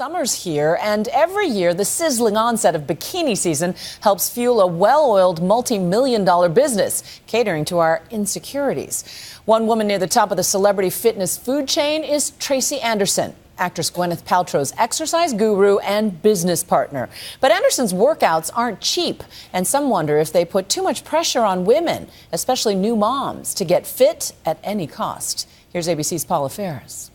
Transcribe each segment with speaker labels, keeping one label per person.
Speaker 1: Summer's here, and every year the sizzling onset of bikini season helps fuel a well-oiled multi-million-dollar business, catering to our insecurities. One woman near the top of the celebrity fitness food chain is Tracy Anderson, actress Gwyneth Paltrow's exercise guru and business partner. But Anderson's workouts aren't cheap, and some wonder if they put too much pressure on women, especially new moms, to get fit at any cost. Here's ABC's Paula Ferris.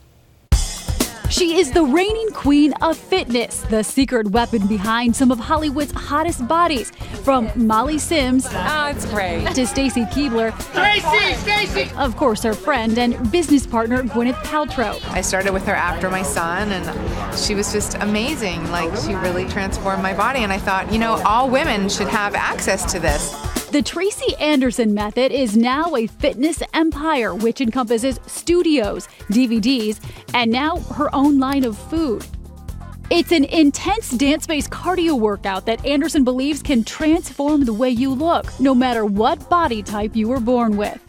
Speaker 2: She is the reigning queen of fitness, the secret weapon behind some of Hollywood's hottest bodies, from Molly Sims
Speaker 3: it's great.
Speaker 2: to Stacy Keibler,
Speaker 4: Stacy!
Speaker 2: of course her friend and business partner Gwyneth Paltrow.
Speaker 3: I started with her after my son, and she was just amazing. Like, she really transformed my body, and I thought, all women should have access to this.
Speaker 2: The Tracy Anderson method is now a fitness empire, which encompasses studios, DVDs, and now her own line of food. It's an intense dance-based cardio workout that Anderson believes can transform the way you look, no matter what body type you were born with.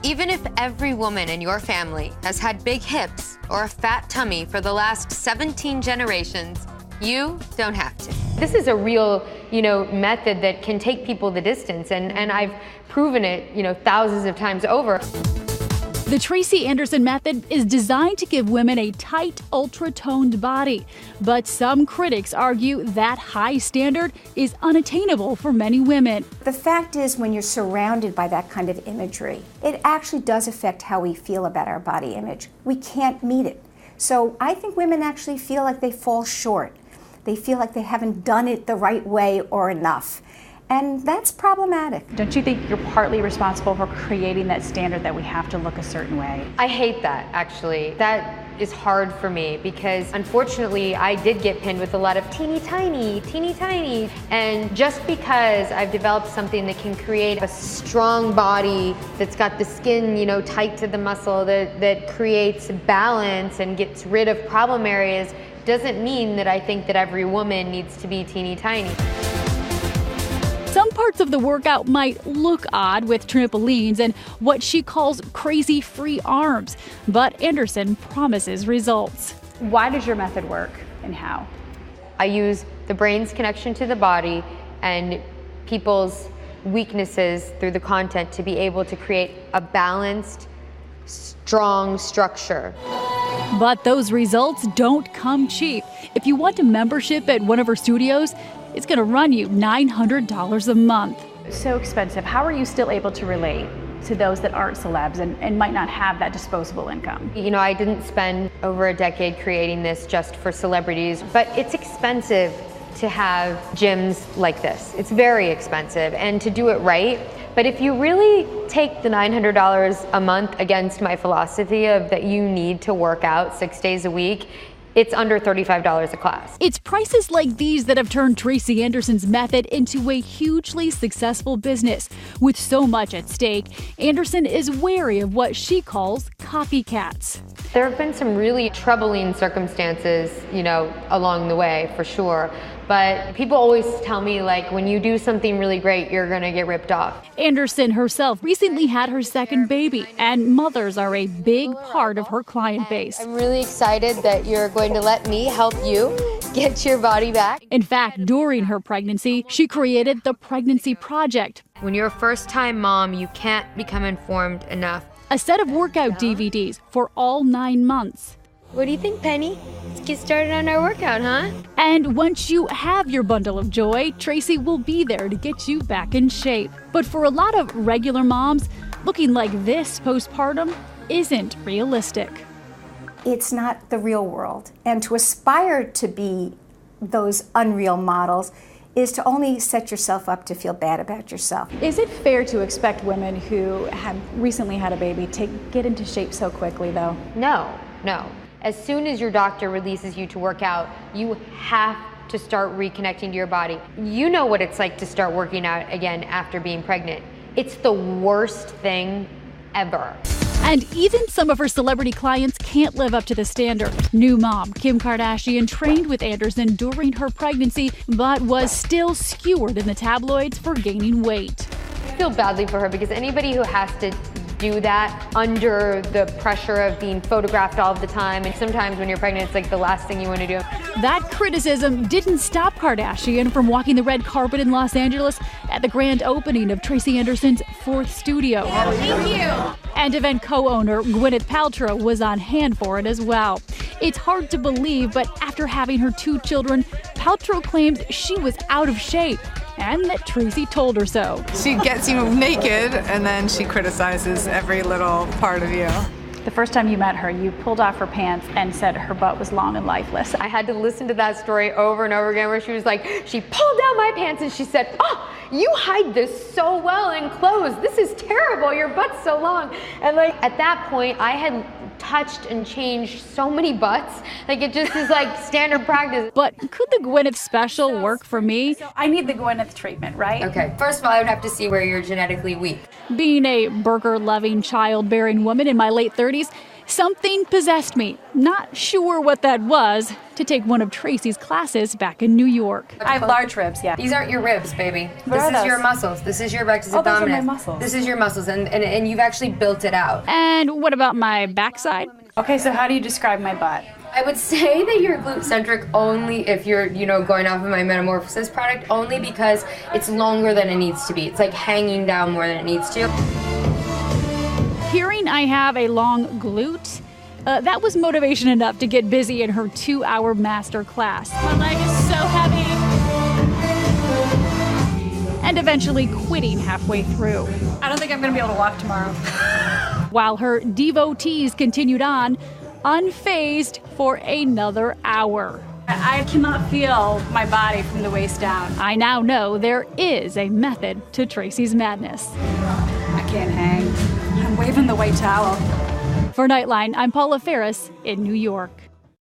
Speaker 5: Even if every woman in your family has had big hips or a fat tummy for the last 17 generations, you don't have to.
Speaker 6: This is a real, method that can take people the distance, and I've proven it, thousands of times over.
Speaker 2: The Tracy Anderson method is designed to give women a tight, ultra-toned body. But some critics argue that high standard is unattainable for many women.
Speaker 7: The fact is, when you're surrounded by that kind of imagery, it actually does affect how we feel about our body image. We can't meet it. So I think women actually feel like they fall short. They feel like they haven't done it the right way or enough. And that's problematic.
Speaker 8: Don't you think you're partly responsible for creating that standard that we have to look a certain way?
Speaker 6: I hate that, actually. That is hard for me because, unfortunately, I did get pinned with a lot of teeny tiny. And just because I've developed something that can create a strong body that's got the skin, tight to the muscle, that creates balance and gets rid of problem areas, doesn't mean that I think that every woman needs to be teeny tiny.
Speaker 2: Some parts of the workout might look odd with trampolines and what she calls crazy free arms, but Anderson promises results.
Speaker 8: Why does your method work and how?
Speaker 6: I use the brain's connection to the body and people's weaknesses through the content to be able to create a balanced, strong structure.
Speaker 2: But those results don't come cheap. If you want a membership at one of her studios, it's going to run you $900 a month.
Speaker 8: So expensive. How are you still able to relate to those that aren't celebs and might not have that disposable income?
Speaker 6: I didn't spend over a decade creating this just for celebrities, but it's expensive to have gyms like this. It's very expensive, and to do it right. But if you really take the $900 a month against my philosophy of that you need to work out 6 days a week, it's under $35 a class.
Speaker 2: It's prices like these that have turned Tracy Anderson's method into a hugely successful business. With so much at stake, Anderson is wary of what she calls copycats.
Speaker 6: There have been some really troubling circumstances, along the way, for sure. But people always tell me, when you do something really great, you're gonna get ripped off.
Speaker 2: Anderson herself recently had her second baby, and mothers are a big part of her client base.
Speaker 5: I'm really excited that you're going to let me help you get your body back.
Speaker 2: In fact, during her pregnancy, she created the Pregnancy Project.
Speaker 5: When you're a first-time mom, you can't become informed enough.
Speaker 2: A set of workout DVDs for all 9 months.
Speaker 5: What do you think, Penny? Let's get started on our workout, huh?
Speaker 2: And once you have your bundle of joy, Tracy will be there to get you back in shape. But for a lot of regular moms, looking like this postpartum isn't realistic.
Speaker 7: It's not the real world. And to aspire to be those unreal models is to only set yourself up to feel bad about yourself.
Speaker 8: Is it fair to expect women who have recently had a baby to get into shape so quickly, though?
Speaker 6: No. As soon as your doctor releases you to work out, you have to start reconnecting to your body. You know what it's like to start working out again after being pregnant. It's the worst thing ever.
Speaker 2: And even some of her celebrity clients can't live up to the standard. New mom Kim Kardashian trained with Anderson during her pregnancy, but was still skewered in the tabloids for gaining weight.
Speaker 6: I feel badly for her because anybody who has to do that under the pressure of being photographed all the time. And sometimes when you're pregnant, it's like the last thing you want to do.
Speaker 2: That criticism didn't stop Kardashian from walking the red carpet in Los Angeles at the grand opening of Tracy Anderson's 4th studio.
Speaker 3: Thank you.
Speaker 2: And event co-owner Gwyneth Paltrow was on hand for it as well. It's hard to believe, but after having her 2 children, Paltrow claims she was out of shape and that Tracy told her so.
Speaker 3: She gets you naked and then she criticizes every little part of you.
Speaker 8: The first time you met her, you pulled off her pants and said her butt was long and lifeless.
Speaker 6: I had to listen to that story over and over again where she was like, she pulled down my pants and she said, oh, you hide this so well in clothes. This is terrible. Your butt's so long. And like at that point, I had touched and changed so many butts. Like it just is like standard practice.
Speaker 2: But could the Gwyneth special work for me?
Speaker 8: I need the Gwyneth treatment, right?
Speaker 6: Okay, first of all, I would have to see where you're genetically weak.
Speaker 2: Being a burger-loving, childbearing woman in my late 30s, something possessed me. Not sure what that was, to take one of Tracy's classes back in New York.
Speaker 8: I have large ribs, yeah.
Speaker 6: These aren't your ribs, baby.
Speaker 8: What
Speaker 6: This
Speaker 8: are
Speaker 6: is
Speaker 8: those?
Speaker 6: your muscles. This is your rectus
Speaker 8: Oh, those are my
Speaker 6: abdominis.
Speaker 8: muscles.
Speaker 6: This is your muscles, and you've actually built it out.
Speaker 2: And what about my backside?
Speaker 8: Okay, so how do you describe my butt?
Speaker 6: I would say that you're glute-centric only if you're, going off of my Metamorphosis product, only because it's longer than it needs to be. It's like hanging down more than it needs to.
Speaker 2: Hearing I have a long glute, that was motivation enough to get busy in her 2-hour master class. My leg is so heavy. And eventually quitting halfway through.
Speaker 8: I don't think I'm gonna be able to walk tomorrow.
Speaker 2: While her devotees continued on, unfazed for another hour.
Speaker 8: I cannot feel my body from the waist down.
Speaker 2: I now know there is a method to Tracy's madness.
Speaker 8: I can't hang. I'm waving the white towel.
Speaker 2: For Nightline, I'm Paula Ferris in New York.